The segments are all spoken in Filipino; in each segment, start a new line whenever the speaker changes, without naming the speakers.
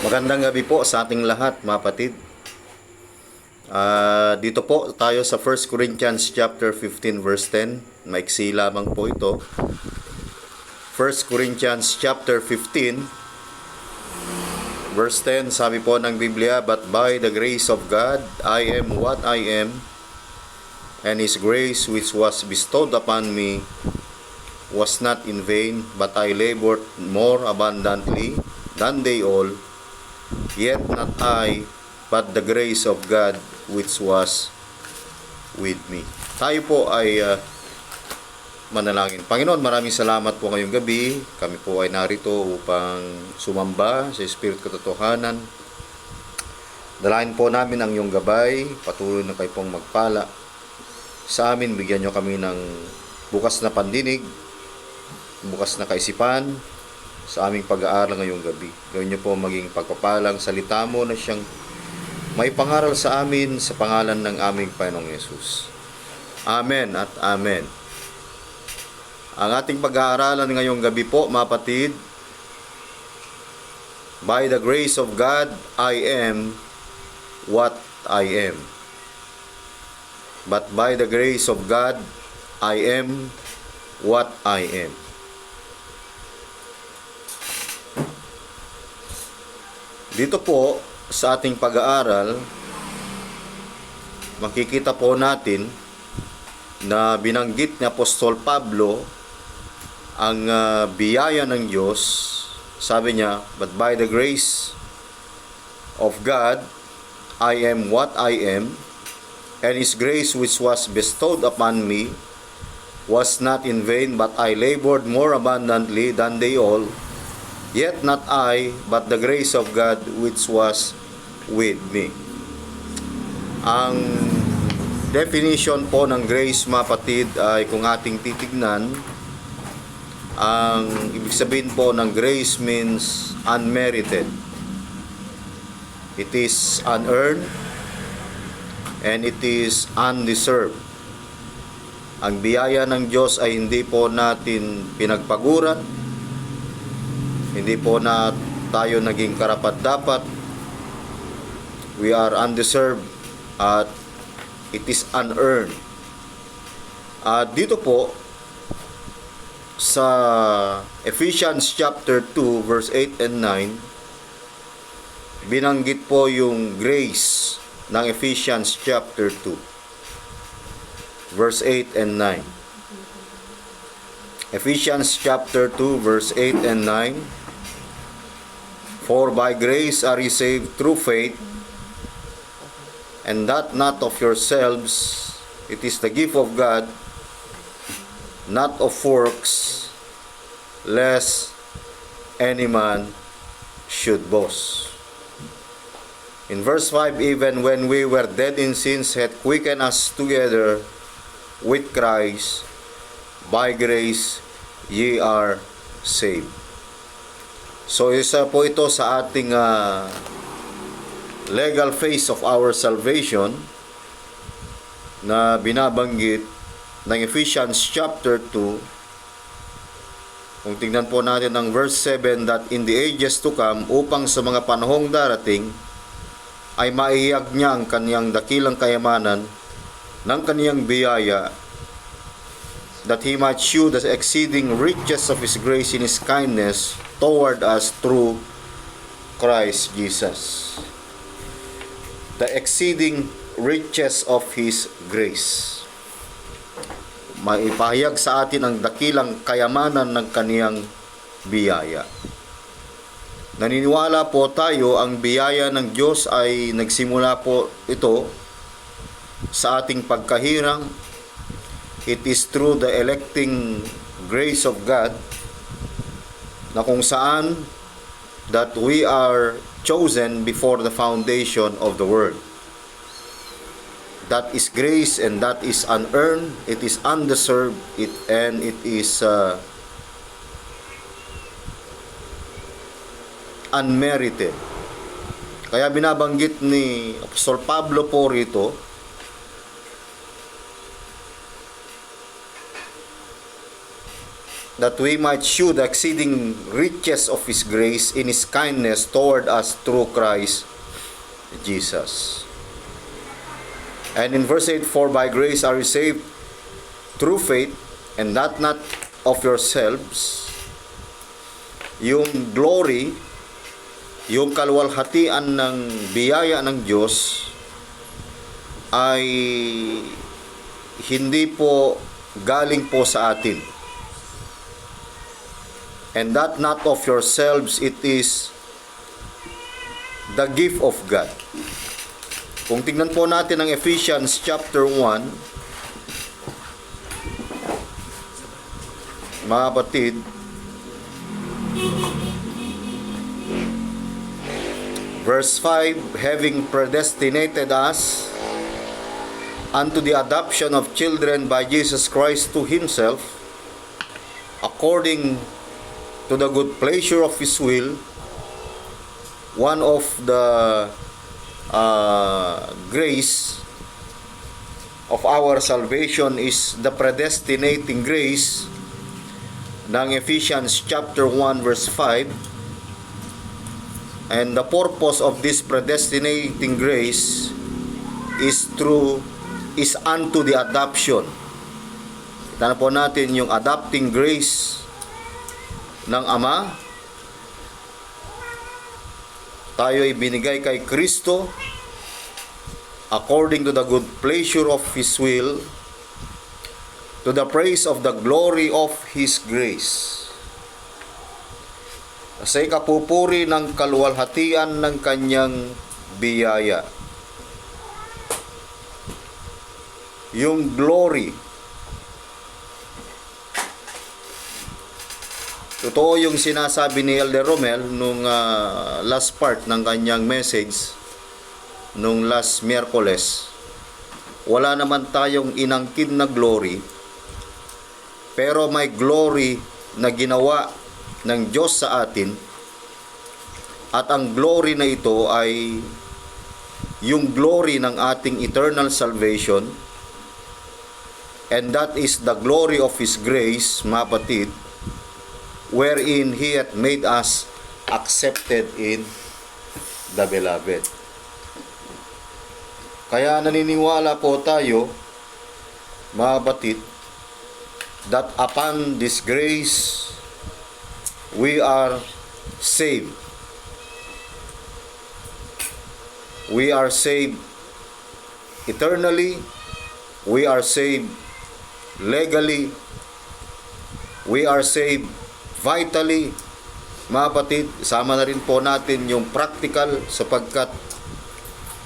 Magandang gabi po sa ating lahat, mga kapatid. Dito po tayo sa 1 Corinthians chapter 15 verse 10. Maiksi lamang po ito. 1 Corinthians chapter 15 verse 10, sabi po ng Biblia, "But by the grace of God, I am what I am, and His grace which was bestowed upon me was not in vain, but I labored more abundantly than they all. Yet not I, but the grace of God which was with me." Tayo po ay manalangin. Panginoon, maraming salamat po ngayong gabi. Kami po ay narito upang sumamba sa Espiritu Katotohanan. Dalahin po namin ang iyong gabay. Patuloy na kayo pong magpala sa amin. Bigyan nyo kami ng bukas na pandinig, bukas na kaisipan sa aming pag-aaral ngayong gabi. Gawin niyo po maging pagpapalang salita mo na siyang may pangaral sa amin sa pangalan ng aming Panginoong Yesus. Amen at amen. Ang ating pag-aaralan ngayong gabi po, mga kapatid, by the grace of God, I am what I am. But by the grace of God, I am what I am. Dito po sa ating pag-aaral, makikita po natin na binanggit ni Apostol Pablo ang biyaya ng Diyos. Sabi niya, "But by the grace of God, I am what I am, and His grace which was bestowed upon me was not in vain, but I labored more abundantly than they all. Yet not I, but the grace of God which was with me." Ang definition po ng grace, mga kapatid, ay kung ating titignan, ang ibig sabihin po ng grace means unmerited. It is unearned and it is undeserved. Ang biyaya ng Diyos ay hindi po natin pinagpaguran, hindi po na tayo naging karapat-dapat. We are undeserved at it is unearned. Dito po sa Ephesians chapter 2 verse 8 and 9, binanggit po yung grace ng Ephesians chapter 2 verse 8 and 9. Ephesians chapter 2 verse 8 and 9, "For by grace are ye saved through faith, and that not of yourselves, it is the gift of God, not of works, lest any man should boast." In verse 5, "Even when we were dead in sins, hath quickened us together with Christ, by grace ye are saved." So isa po ito sa ating legal phase of our salvation na binabanggit ng Ephesians chapter 2. Kung tingnan po natin ang verse 7, "That in the ages to come, upang sa mga panahong darating, ay maihayag niya ang kaniyang dakilang kayamanan ng kaniyang biyaya, that He might shew the exceeding riches of His grace in His kindness toward us through Christ Jesus." The exceeding riches of His grace. Maipahayag sa atin ang dakilang kayamanan ng kaniyang biyaya. Naniniwala po tayo ang biyaya ng Diyos ay nagsimula po ito sa ating pagkahirang. It is through the electing grace of God na kung saan that we are chosen before the foundation of the world. That is grace, and that is unearned, it is undeserved, and it is unmerited. Kaya binabanggit ni Apostol Pablo po rito that we might shew the exceeding riches of His grace in His kindness toward us through Christ Jesus. And in verse 8, for by grace are you saved through faith, and that not of yourselves. Yung glory, yung kaluwalhatian ng biyaya ng Diyos ay hindi po galing po sa atin. And that not of yourselves, it is the gift of God. Kung tingnan po natin ang Ephesians chapter 1, mga kapatid, verse 5, having predestinated us unto the adoption of children by Jesus Christ to Himself, according to the good pleasure of His will. One of the grace of our salvation is the predestinating grace ng Ephesians chapter 1 verse 5. And the purpose of this predestinating grace is unto the adoption. Kita na po natin yung adopting grace ng Ama. Tayo ay binigay kay Kristo according to the good pleasure of His will, to the praise of the glory of His grace, sa ikapupuri ng kaluwalhatian ng Kanyang biyaya. Yung glory, totoo yung sinasabi ni Elder Romel nung last part ng kanyang message nung last Miyerkules. Wala naman tayong inangkin na glory, pero may glory na ginawa ng Diyos sa atin, at ang glory na ito ay yung glory ng ating eternal salvation, and that is the glory of His grace, mga kapatid, wherein He hath made us accepted in the Beloved. Kaya naniniwala po tayo, mga kapatid, that upon this grace, we are saved. We are saved eternally. We are saved legally. We are saved vitally. Mga kapatid, sama na rin po natin yung practical, sapagkat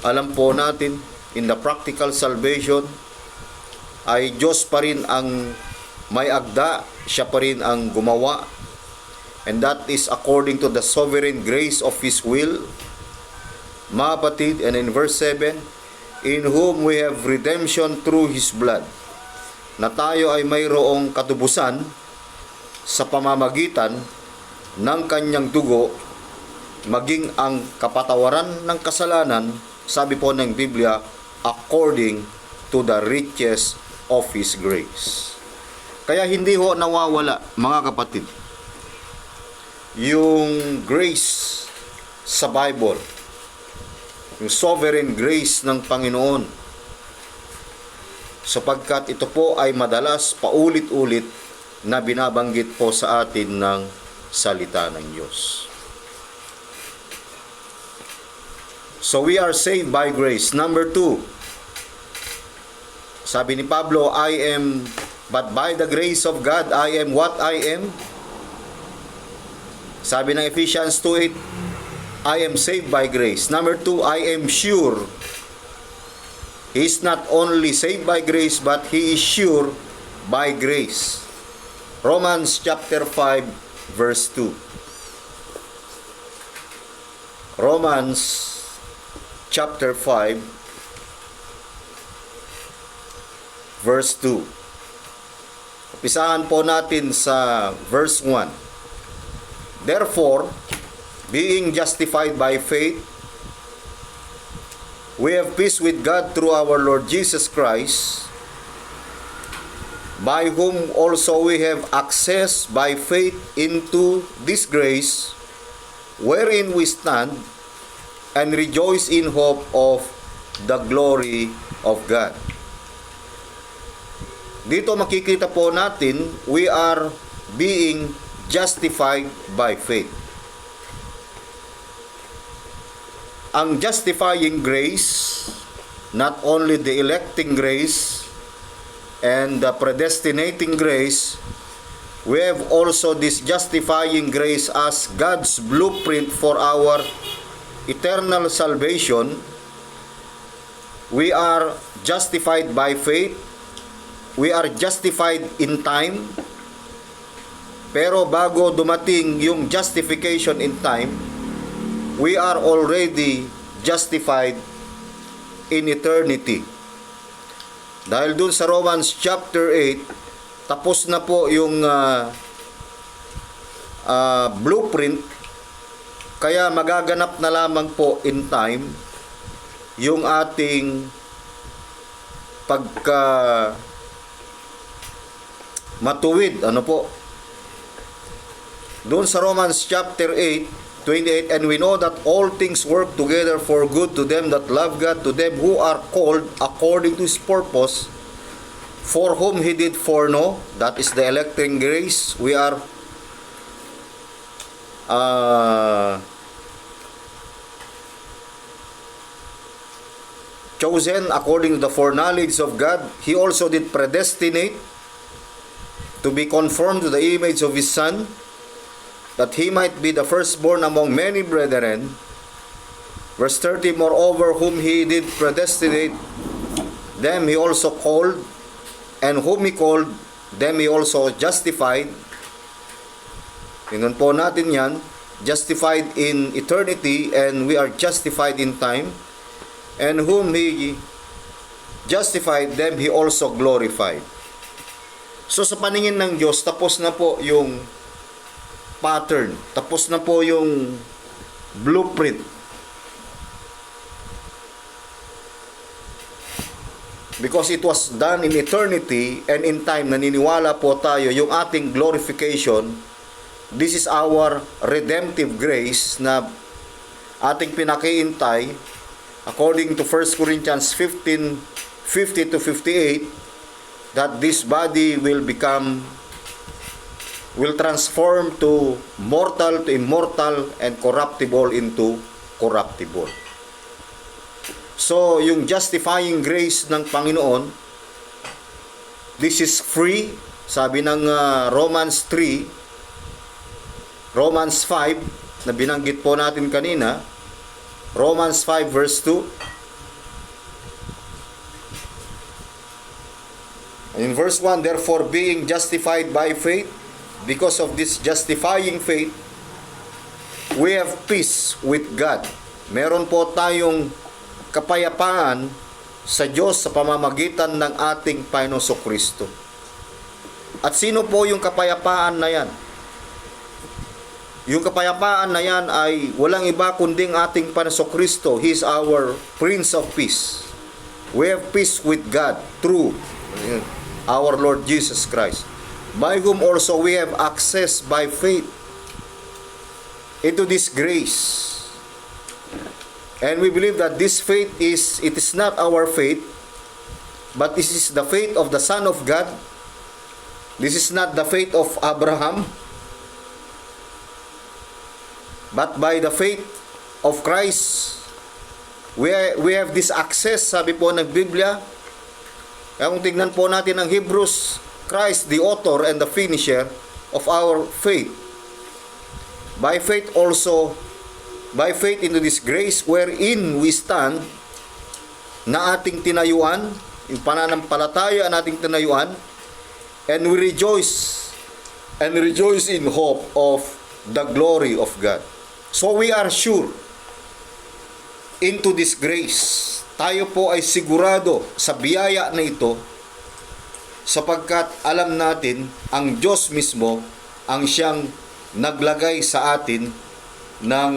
alam po natin, in the practical salvation, ay Diyos pa rin ang may agda, siya pa rin ang gumawa, and that is according to the sovereign grace of His will. Mga kapatid, and in verse 7, in whom we have redemption through His blood, na tayo ay mayroong katubusan sa pamamagitan ng Kanyang dugo, maging ang kapatawaran ng kasalanan, sabi po ng Biblia, according to the riches of His grace. Kaya hindi ho nawawala, mga kapatid, yung grace sa Bible, yung sovereign grace ng Panginoon, sapagkat ito po ay madalas paulit-ulit na binabanggit po sa atin ng salita ng Diyos. So we are saved by grace. Number 2, sabi ni Pablo, but by the grace of God, I am what I am. Sabi ng Ephesians 2:8, I am saved by grace. Number 2, I am sure. He is not only saved by grace, but he is sure by grace. Romans chapter 5, verse 2. Romans chapter 5, verse 2. Umpisahan po natin sa verse 1. Therefore, being justified by faith, we have peace with God through our Lord Jesus Christ, by whom also we have access by faith into this grace, wherein we stand, and rejoice in hope of the glory of God. Dito makikita po natin, we are being justified by faith. Ang justifying grace, not only the electing grace and the predestinating grace, we have also this justifying grace as God's blueprint for our eternal salvation. We are justified by faith. We are justified in time. Pero bago dumating yung justification in time, we are already justified in eternity. Dahil dun sa Romans chapter 8, tapos na po yung blueprint, kaya magaganap na lamang po in time yung ating pagka matuwid, doon sa Romans chapter 8:28, and we know that all things work together for good to them that love God, to them who are called according to His purpose, for whom He did foreknow. That is the electing grace. We are chosen according to the foreknowledge of God. He also did predestinate to be conformed to the image of His Son, that He might be the firstborn among many brethren. Verse 30, moreover, whom He did predestinate, them He also called, and whom He called, them He also justified. Tingnan po natin yan, justified in eternity, and we are justified in time. And whom He justified, them He also glorified. So sa paningin ng Diyos, tapos na po yung pattern, tapos na po yung blueprint. Because it was done in eternity and in time, naniniwala po tayo yung ating glorification. This is our redemptive grace na ating pinakiintay according to 1 Corinthians 15:50-58, that this body will transform to mortal to immortal, and corruptible into corruptible. So, yung justifying grace ng Panginoon, this is free. Sabi ng Romans 5, na binanggit po natin kanina, Romans 5 verse 2. In verse 1, therefore being justified by faith, because of this justifying faith, we have peace with God. Meron po tayong kapayapaan sa Diyos sa pamamagitan ng ating Panginoong Kristo. At sino po yung kapayapaan na yan? Yung kapayapaan na yan ay walang iba kundi ang ating Panginoong Kristo. He is our Prince of Peace. We have peace with God through our Lord Jesus Christ, by whom also we have access by faith into this grace. And we believe that this faith is not our faith, but this is the faith of the Son of God. This is not the faith of Abraham, but by the faith of Christ, we have this access. Sabi po ng Biblia, kaya kung tignan po natin ang Hebrews, Christ, the author and the finisher of our faith. By faith also, by faith into this grace wherein we stand, na ating tinayuan, yung pananampalataya ang ating tinayuan, and we rejoice in hope of the glory of God. So we are sure into this grace. Tayo po ay sigurado sa biyaya na ito, sapagkat alam natin ang Diyos mismo ang siyang naglagay sa atin ng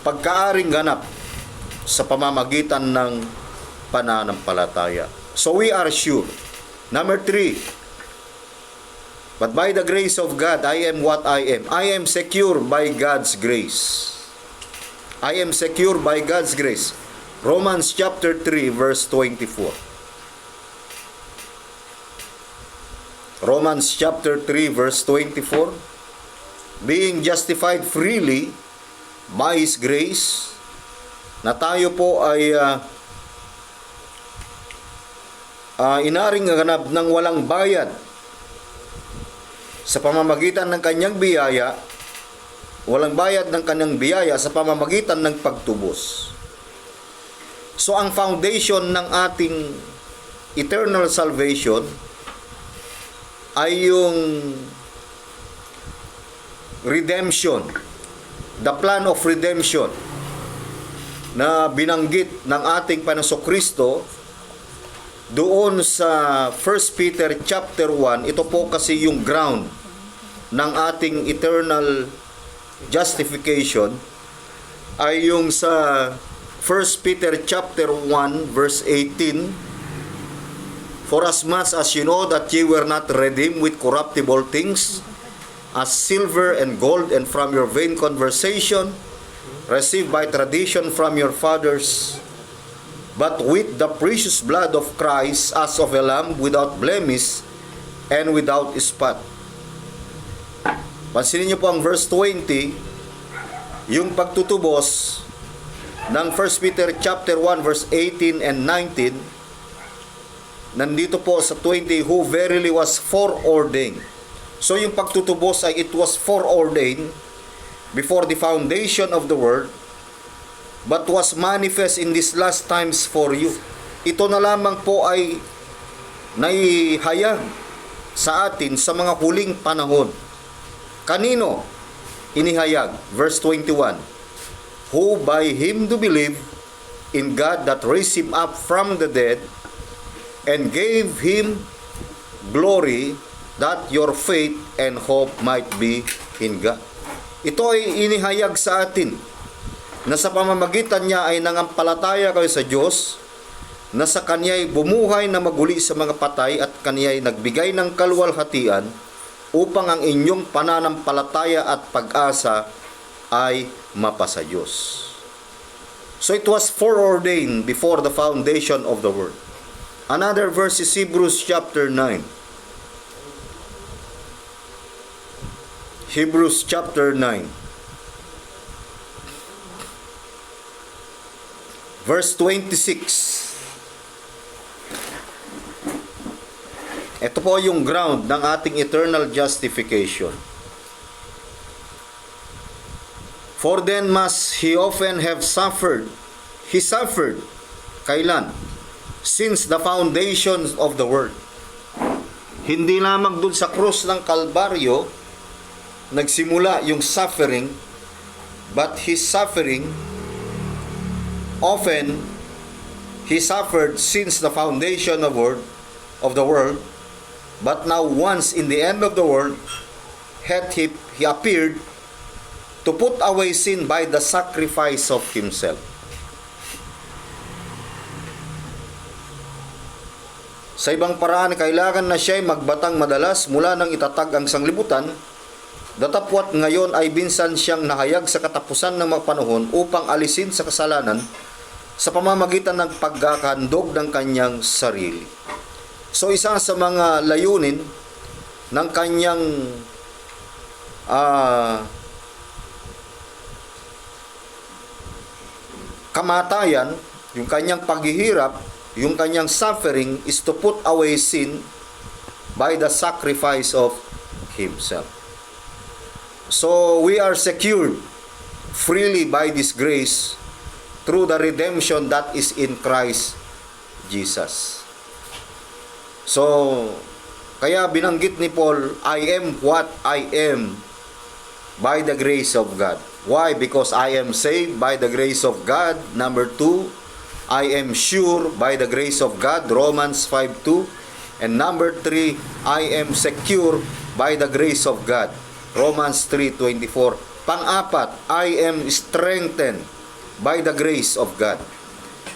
pagkaaring ganap sa pamamagitan ng pananampalataya. So we are sure. Number 3, but by the grace of God, I am what I am. I am secure by God's grace. I am secure by God's grace. Romans chapter 3, verse 24. Romans chapter 3, verse 24. Being justified freely by His grace, na tayo po ay inaring ganap ng walang bayad sa pamamagitan ng kanyang biyaya, walang bayad ng kanyang biyaya sa pamamagitan ng pagtubos. So ang foundation ng ating eternal salvation ay yung redemption, the plan of redemption na binanggit ng ating Panginoon doon sa 1 Peter chapter 1. Ito po kasi yung ground ng ating eternal justification, ay yung sa 1 Peter chapter 1 verse 18. For as much as you know that ye were not redeemed with corruptible things, as silver and gold, and from your vain conversation received by tradition from your fathers, but with the precious blood of Christ as of a lamb without blemish and without spot. Pansinin niyo po ang verse 20, yung pagtutubos ng 1 Peter chapter 1 verse 18 and 19. Nandito po sa 20, who verily was foreordained. So yung pagtutubos ay it was foreordained before the foundation of the world, but was manifest in these last times for you. Ito na lamang po ay naihayag sa atin sa mga huling panahon. Kanino inihayag? Verse 21, who by Him do believe in God that raised Him up from the dead, and gave Him glory, that your faith and hope might be in God. Ito ay inihayag sa atin na sa pamamagitan niya ay nangampalataya kayo sa Diyos, na sa Kanya'y bumuhay na maguli sa mga patay, at Kanya'y nagbigay ng kaluwalhatian upang ang inyong pananampalataya at pag-asa ay mapasa Diyos. So it was foreordained before the foundation of the world. Another verse is Hebrews chapter 9. Hebrews chapter 9. Verse 26. Ito po yung ground ng ating eternal justification. For then must He often have suffered. He suffered. Kailan? Since the foundation of the world. Hindi lamang dun sa krus ng Kalbaryo nagsimula yung suffering, but His suffering often He suffered since the foundation of the world, but now once in the end of the world hath He appeared to put away sin by the sacrifice of Himself. Sa ibang paraan, kailangan na siya'y magbatang madalas mula nang itatag ang sanglibutan, datapwat ngayon ay binsan siyang nahayag sa katapusan ng mga panahon upang alisin sa kasalanan sa pamamagitan ng pagkakandog ng kanyang sarili. So isa sa mga layunin ng kanyang kamatayan, yung kanyang paghihirap, yung kanyang suffering, is to put away sin by the sacrifice of Himself. So we are secured freely by this grace through the redemption that is in Christ Jesus. So kaya binanggit ni Paul, I am what I am by the grace of God. Why? Because I am saved by the grace of God. Number 2, I am sure by the grace of God, Romans 5:2. And number 3, I am secure by the grace of God, Romans 3:24. Pang-apat, I am strengthened by the grace of God.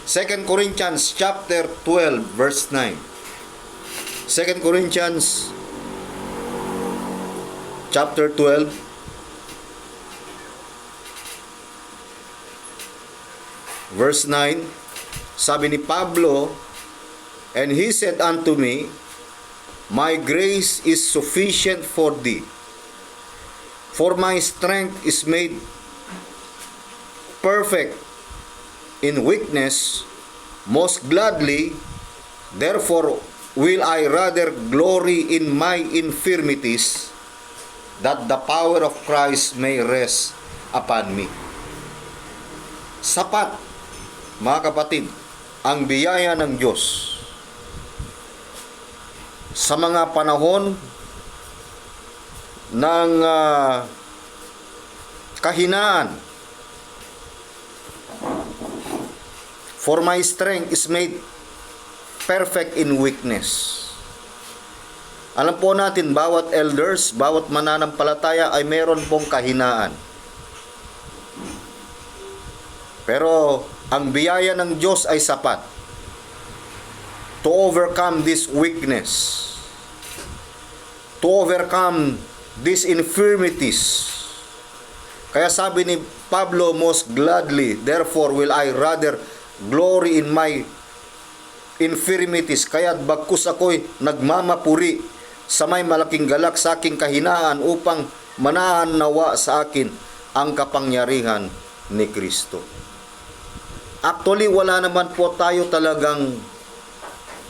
2 Corinthians chapter 12 verse 9. 2 Corinthians chapter 12 verse 9. Sabi ni Pablo, "And he said unto me, My grace is sufficient for thee, for my strength is made perfect in weakness. Most gladly, therefore, will I rather glory in my infirmities, that the power of Christ may rest upon me." Sapat, mga kapatid, ang biyaya ng Diyos sa mga panahon ng kahinaan. For my strength is made perfect in weakness. Alam po natin, bawat elders, bawat mananampalataya ay meron pong kahinaan. Pero ang biyaya ng Diyos ay sapat to overcome this weakness, to overcome these infirmities. Kaya sabi ni Pablo, "Most gladly, therefore will I rather glory in my infirmities." Kaya't bagkus ako'y nagmamapuri sa may malaking galak sa aking kahinaan, upang manahan nawa sa akin ang kapangyarihan ni Kristo. Actually, wala naman po tayo talagang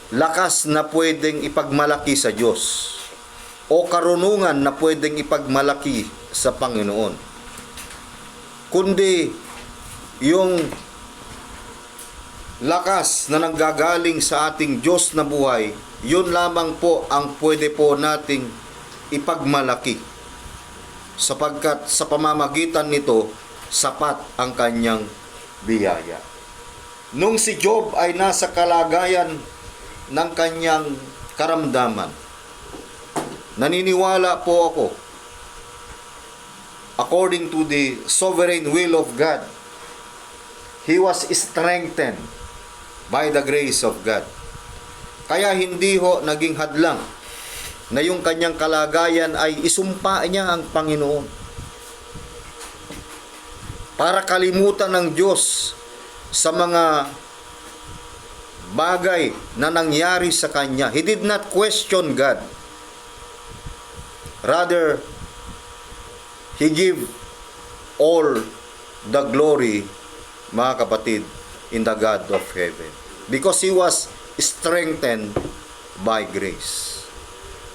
lakas na pwedeng ipagmalaki sa Diyos o karunungan na pwedeng ipagmalaki sa Panginoon, kundi yung lakas na nanggagaling sa ating Diyos na buhay, yun lamang po ang pwede po nating ipagmalaki, sapagkat sa pamamagitan nito sapat ang kanyang biyaya. Nung si Job ay nasa kalagayan ng kanyang karamdaman, naniniwala po ako, according to the sovereign will of God, he was strengthened by the grace of God. Kaya hindi ho naging hadlang na yung kanyang kalagayan ay isumpa niya ang Panginoon, para kalimutan ng Diyos sa mga bagay na nangyari sa kanya. He did not question God. Rather, he gave all the glory, mga kapatid, in the God of heaven, because he was strengthened by grace.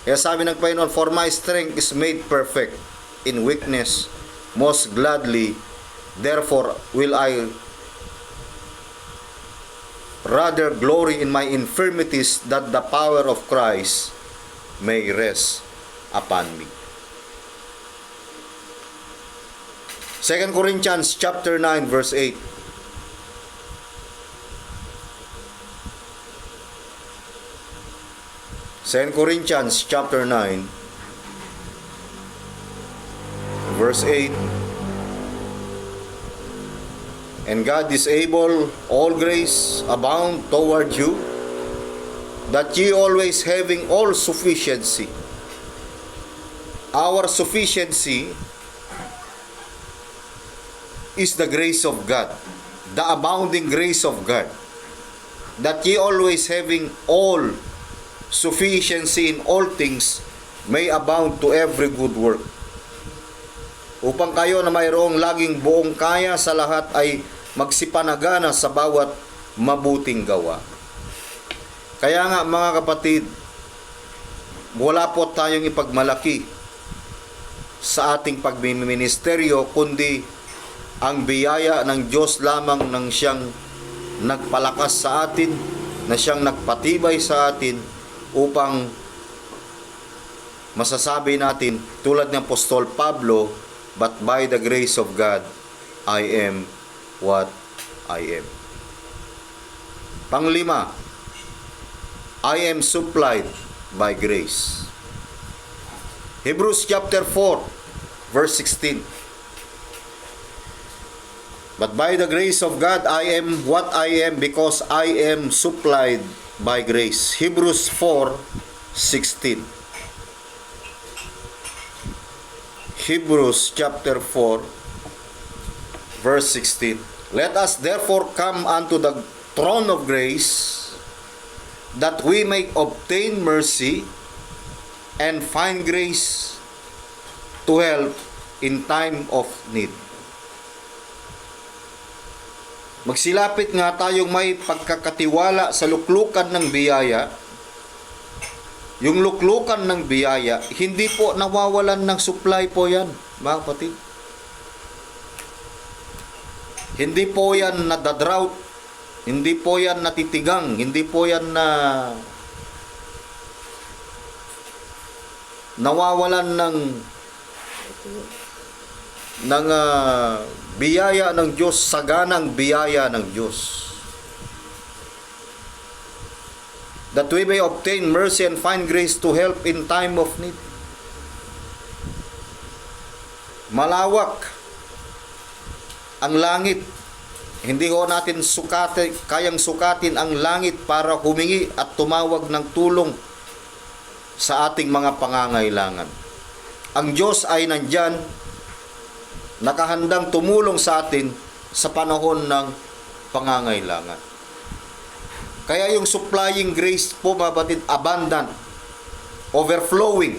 Kaya sabi ng Panginoon, "For my strength is made perfect in weakness. Most gladly, therefore, will I rather glory in my infirmities, that the power of Christ may rest upon me." 2 Corinthians chapter 9 verse 8. Second Corinthians chapter 9 verse 8. "And God is able all grace abound toward you, that ye always having all sufficiency." Our sufficiency is the grace of God, the abounding grace of God, that ye always having all sufficiency in all things may abound to every good work. Upang kayo na mayroong laging buong kaya sa lahat ay magsipanagana sa bawat mabuting gawa. Kaya nga, mga kapatid, wala po tayong ipagmalaki sa ating pagministeryo, kundi ang biyaya ng Diyos lamang nang siyang nagpalakas sa atin, na siyang nagpatibay sa atin, upang masasabi natin tulad ng Apostol Pablo, "But by the grace of God, I am what I am." Panglima, I am supplied by grace. Hebrews chapter 4 verse 16. But by the grace of God, I am what I am because I am supplied by grace. Hebrews 4:16. Hebrews chapter 4, verse 16. Let us therefore come unto the throne of grace, that we may obtain mercy and find grace to help in time of need. Magsilapit nga tayong may pagkakatiwala sa luklukan ng biyaya. Yung luklukan ng biyaya, hindi po nawawalan ng supply po yan, mga kapatid. Hindi po yan nadadrought, hindi po yan natitigang, hindi po yan na nawawalan ng biyaya ng Diyos, saganang biyaya ng Diyos. That we may obtain mercy and find grace to help in time of need. Malawak ang langit. Hindi ho natin kayang sukatin ang langit para humingi at tumawag ng tulong sa ating mga pangangailangan. Ang Diyos ay nandyan, nakahandang tumulong sa atin sa panahon ng pangangailangan. Kaya yung supplying grace po, mga batid, abundant, overflowing.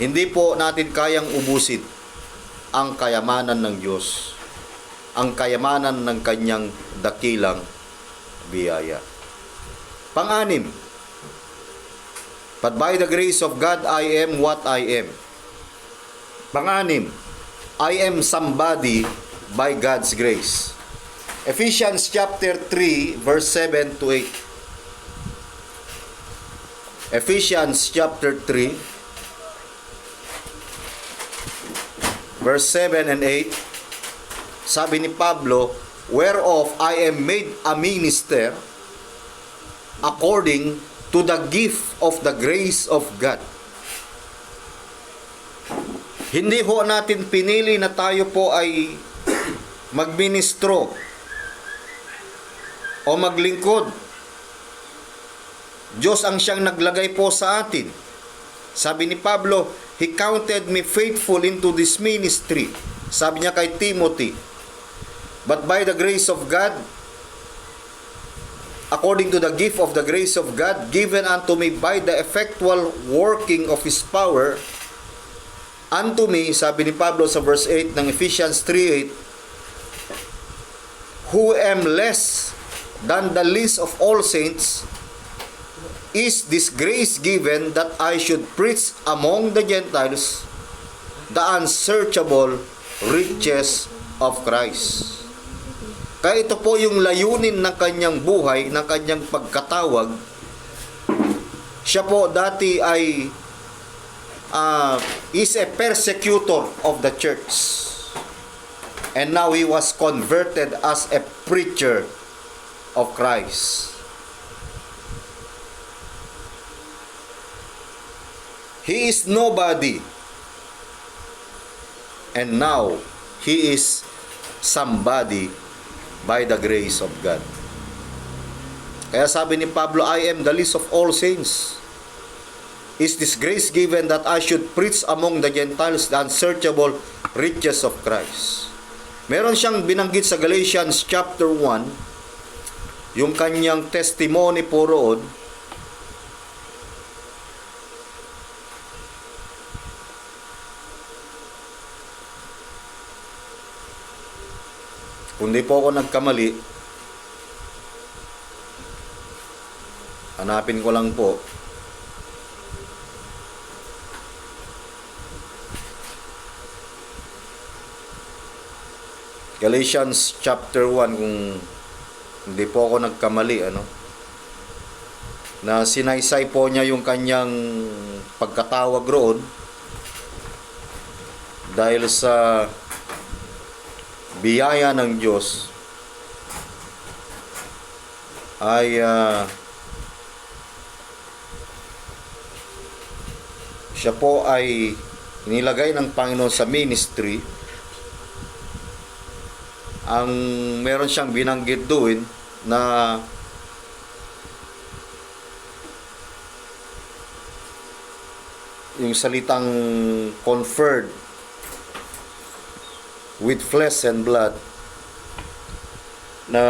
Hindi po natin kayang ubusin ang kayamanan ng Diyos, ang kayamanan ng kanyang dakilang biyaya. Pang-anim, but by the grace of God, I am what I am. Pang-anim, I am somebody by God's grace. Ephesians chapter 3, verse 7 to 8. Ephesians chapter 3, verse 7 and 8. Sabi ni Pablo, whereof I am made a minister according to the gift of the grace of God. Hindi ho natin pinili na tayo po ay magministro o maglingkod. Diyos ang siyang naglagay po sa atin. Sabi ni Pablo, He counted me faithful into this ministry. Sabi niya kay Timothy, but by the grace of God, according to the gift of the grace of God, given unto me by the effectual working of His power, unto me, sabi ni Pablo sa verse 8 ng Ephesians 3:8, who am less than the least of all saints, is this grace given that I should preach among the Gentiles the unsearchable riches of Christ. Kaya ito po yung layunin ng kanyang buhay, ng kanyang pagkatawag. Siya po dati ay is a persecutor of the church. And now he was converted as a preacher of Christ. He is nobody. And now, he is somebody by the grace of God. Kaya sabi ni Pablo, I am the least of all saints. Is this grace given that I should preach among the Gentiles the unsearchable riches of Christ. Meron siyang binanggit sa Galatians chapter 1, yung kanyang testimony po roon. Kung di po ako nagkamali, hanapin ko lang po. Galatians chapter 1, kung hindi po ako nagkamali, na sinaysay po niya yung kanyang pagkatawag roon dahil sa biyaya ng Diyos ay siya po ay inilagay ng Panginoon sa ministry, ang meron siyang binanggit doon na yung salitang conferred with flesh and blood, na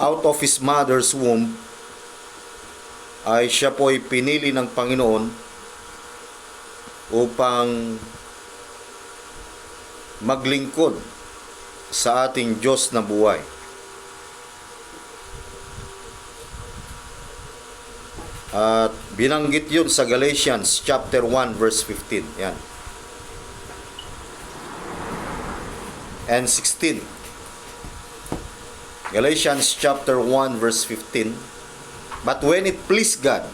out of his mother's womb ay siya po ay pinili ng Panginoon upang maglingkod sa ating Diyos na buhay. At binanggit yun sa Galatians chapter 1 verse 15. Yan. And 16. Galatians chapter 1 verse 15. But when it pleased God,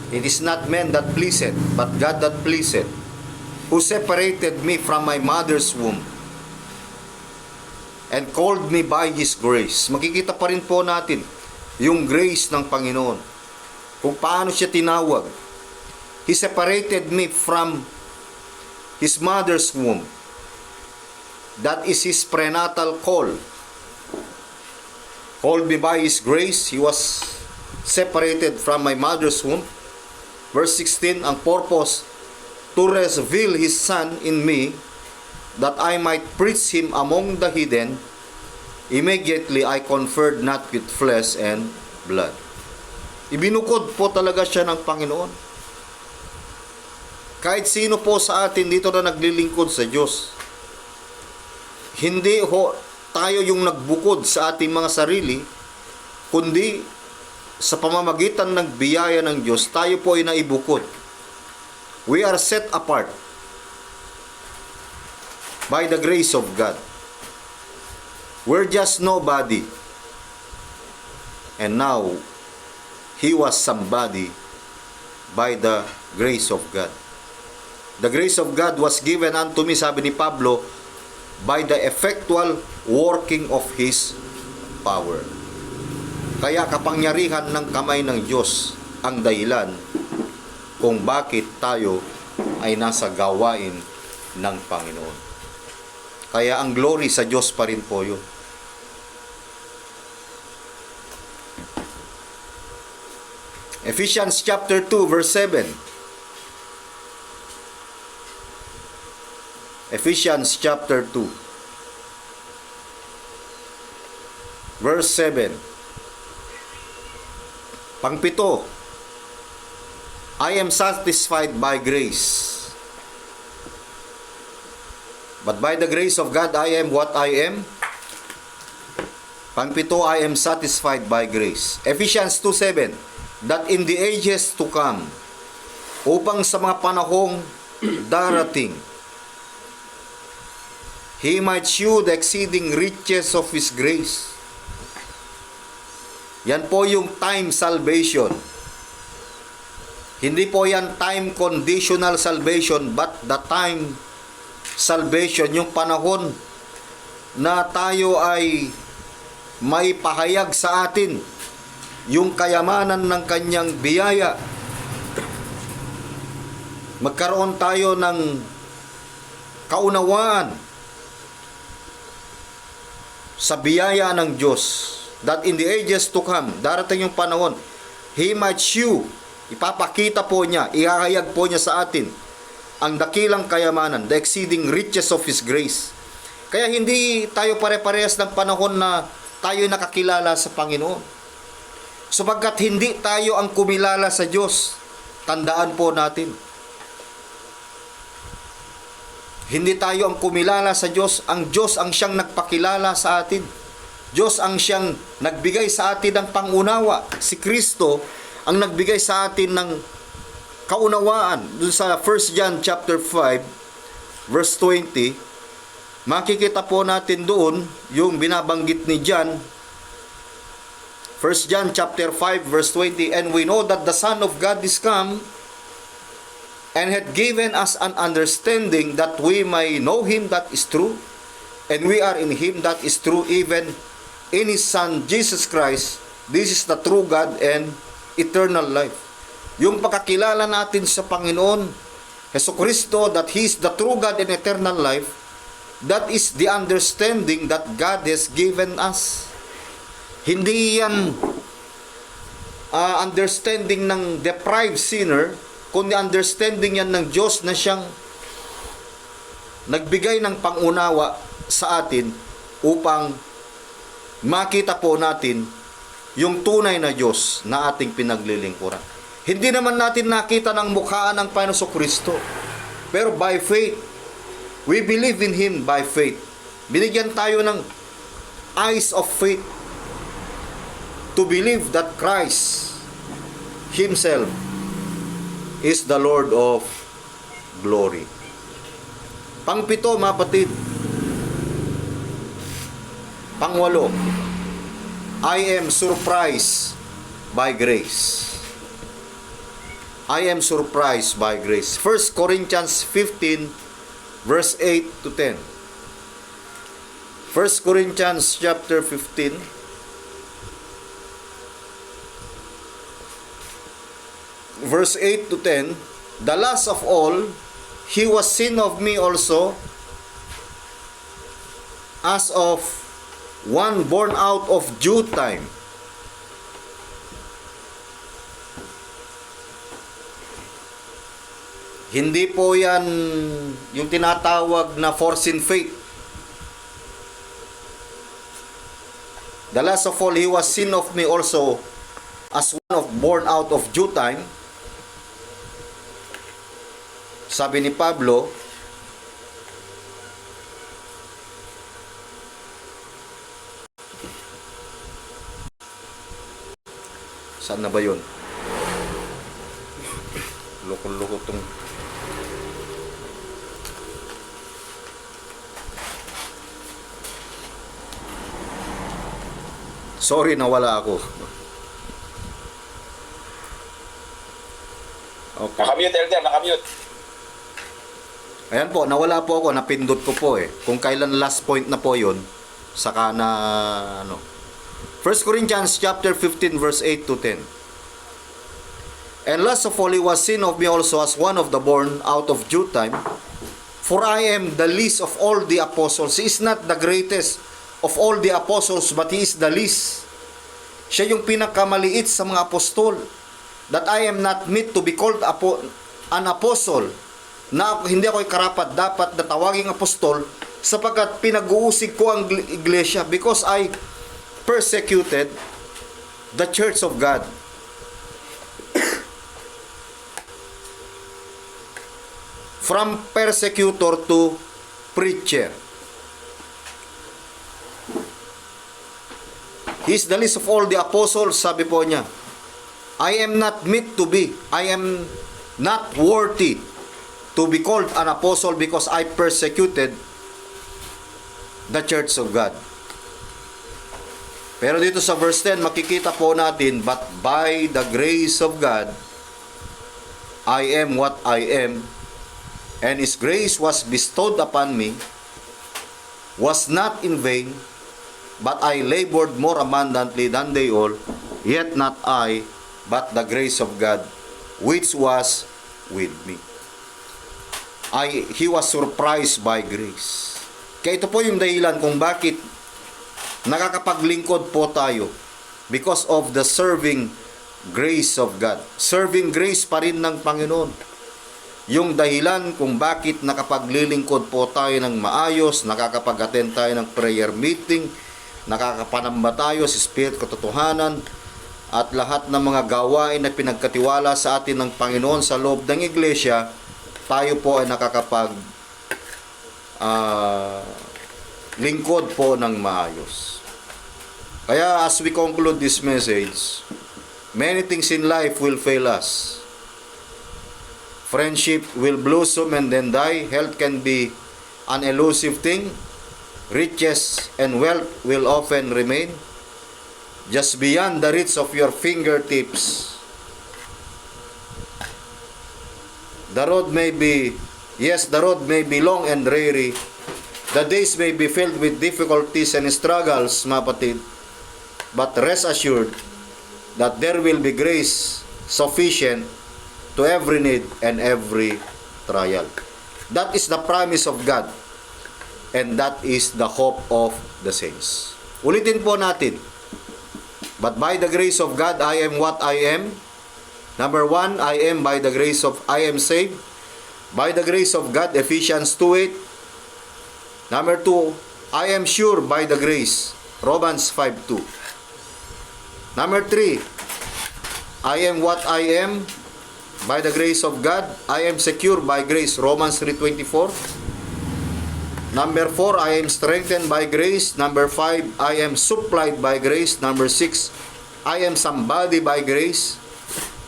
it is not man that pleaseth, but God that pleaseth, who separated me from my mother's womb, and called me by His grace. Makikita pa rin po natin yung grace ng Panginoon, kung paano siya tinawag. He separated me from His mother's womb. That is His prenatal call. Called me by His grace, He was separated from my mother's womb. Verse 16, ang purpose, to reveal His Son in me, that I might preach Him among the heathen. Immediately I conferred not with flesh and blood. Ibinukod po talaga siya ng Panginoon. Kahit sino po sa atin dito na naglilingkod sa Diyos, hindi ho tayo yung nagbukod sa ating mga sarili, kundi sa pamamagitan ng biyaya ng Diyos, tayo po ay naibukod. We are set apart by the grace of God. We're just nobody. And now, He was somebody by the grace of God. The grace of God was given unto me, sabi ni Pablo, by the effectual working of His power. Kaya kapangyarihan ng kamay ng Diyos ang dahilan kung bakit tayo ay nasa gawain ng Panginoon. Kaya ang glory sa Diyos pa rin po yun. Ephesians chapter 2 verse 7. Ephesians chapter 2 verse 7. Pangpito, I am satisfied by grace. But by the grace of God, I am what I am. Pangpito, I am satisfied by grace. Ephesians 2:7, that in the ages to come, upang sa mga panahong darating, He might shew the exceeding riches of His grace. Yan po yung time salvation. Hindi po yan time conditional salvation, but the time salvation, yung panahon na tayo ay may pahayag sa atin yung kayamanan ng kanyang biyaya. Magkaroon tayo ng kaunawaan sa biyaya ng Diyos, that in the ages to come, darating yung panahon, He might shew, ipapakita po niya, ihahayag po niya sa atin ang dakilang kayamanan, the exceeding riches of His grace. Kaya hindi tayo pare-parehas ng panahon na tayo nakakilala sa Panginoon. Sapagkat hindi tayo ang kumilala sa Diyos, tandaan po natin. Hindi tayo ang kumilala sa Diyos, ang Diyos ang siyang nagpakilala sa atin. Diyos ang siyang nagbigay sa atin ng pangunawa. Si Kristo ang nagbigay sa atin ng kaunawaan. Doon sa 1 John chapter 5 verse 20, makikita po natin doon yung binabanggit ni John. 1 John chapter 5 verse 20, and we know that the Son of God is come, and hath given us an understanding that we may know Him that is true, and we are in Him that is true, even in His Son Jesus Christ. This is the true God and eternal life. Yung pagkakilala natin sa Panginoon Jesucristo, that He is the true God and eternal life, that is the understanding that God has given us. Hindi yan understanding ng deprived sinner, kundi understanding yan ng Diyos na siyang nagbigay ng pangunawa sa atin upang makita po natin yung tunay na Diyos na ating pinaglilingkuran. Hindi naman natin nakita ng mukhaan ng Panginoon Kristo, pero by faith, we believe in Him by faith. Binigyan tayo ng eyes of faith to believe that Christ Himself is the Lord of glory. Pangpito, mga kapatid. Pangwalo, I am surprised by grace. I am surprised by grace. 1 Corinthians 15 verse 8 to 10. 1 Corinthians chapter 15 verse 8 to 10. The last of all, he was sin of me also, as of one born out of due time. Hindi po yan yung tinatawag na foreseen fate. The last of all, he was sin of me also, as one of born out of due time. Sabi ni Pablo, saan na ba yun? Loko-loko tong sorry, nawala ako. Okay.
Nakamute, Elder, nakamute.
Ayan po, nawala po ako, napindot ko po eh. Kung kailan last point na po yun, saka na ano. 1 Corinthians chapter 15 verse 8 to 10. And last of all, he was sin of me also, as one of the born out of due time. For I am the least of all the apostles. He is not the greatest of all the apostles, but he is the least. Siya yung pinakamaliit sa mga apostol. That I am not meet to be called an apostle. Na hindi ako karapat dapat na tawaging apostol, sapagkat pinag-uusig ko ang iglesia, because I persecuted the church of God. From persecutor to preacher. He is the least of all the apostles, sabi po niya. I am not meet to be, I am not worthy to be called an apostle, because I persecuted the church of God. Pero dito sa verse 10, makikita po natin, but by the grace of God, I am what I am, and His grace was bestowed upon me, was not in vain, but I labored more abundantly than they all, yet not I, but the grace of God, which was with me. He was surprised by grace. Kaya ito po yung dahilan kung bakit nakakapaglingkod po tayo, because of the serving grace of God. Serving grace pa rin ng Panginoon. Yung dahilan kung bakit nakapaglilingkod po tayo ng maayos, nakakapag-attend tayo ng prayer meeting, nakakapanamba tayo sa Spirit katotohanan, at lahat ng mga gawain na pinagkatiwala sa atin ng Panginoon sa loob ng iglesia, tayo po ay nakakapag lingkod po ng maayos. Kaya as we conclude this message, many things in life will fail us. Friendship will blossom and then die. Health can be an elusive thing. Riches and wealth will often remain just beyond the reach of your fingertips. The road may be long and dreary. The days may be filled with difficulties and struggles, mga kapatid. But rest assured that there will be grace sufficient to every need and every trial. That is the promise of God. And that is the hope of the saints. Ulitin po natin. But by the grace of God, I am what I am. Number 1, I am saved. By the grace of God, Ephesians 2:8. Number 2, I am sure by the grace, Romans 5:2. Number 3, I am what I am by the grace of God. I am secure by grace, Romans 3:24. Number 4, I am strengthened by grace. Number 5, I am supplied by grace. Number 6, I am somebody by grace.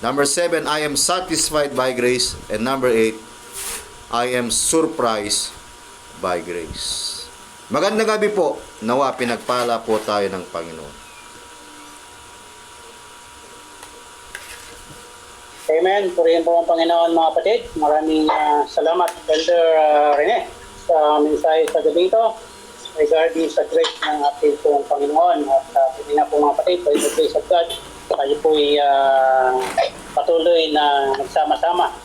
Number 7, I am satisfied by grace. And number 8, I am surprised by grace. Magandang gabi po. Nawa pinagpala po tayo ng Panginoon.
Amen. Purihin po ang Panginoon mga kapatid. Maraming salamat, Elder Rene, sa mensahe sa gabi ito regarding sa grace ng ating pong Panginoon. At pwede na po mga kapatid, by the grace of God, tayo po ay patuloy na nagsama-sama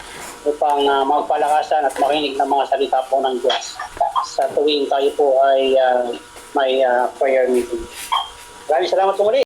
upang magpalakasan at makinig ng mga salita po ng Diyos sa tuwing tayo po ay may prayer meeting. Maraming salamat po muli.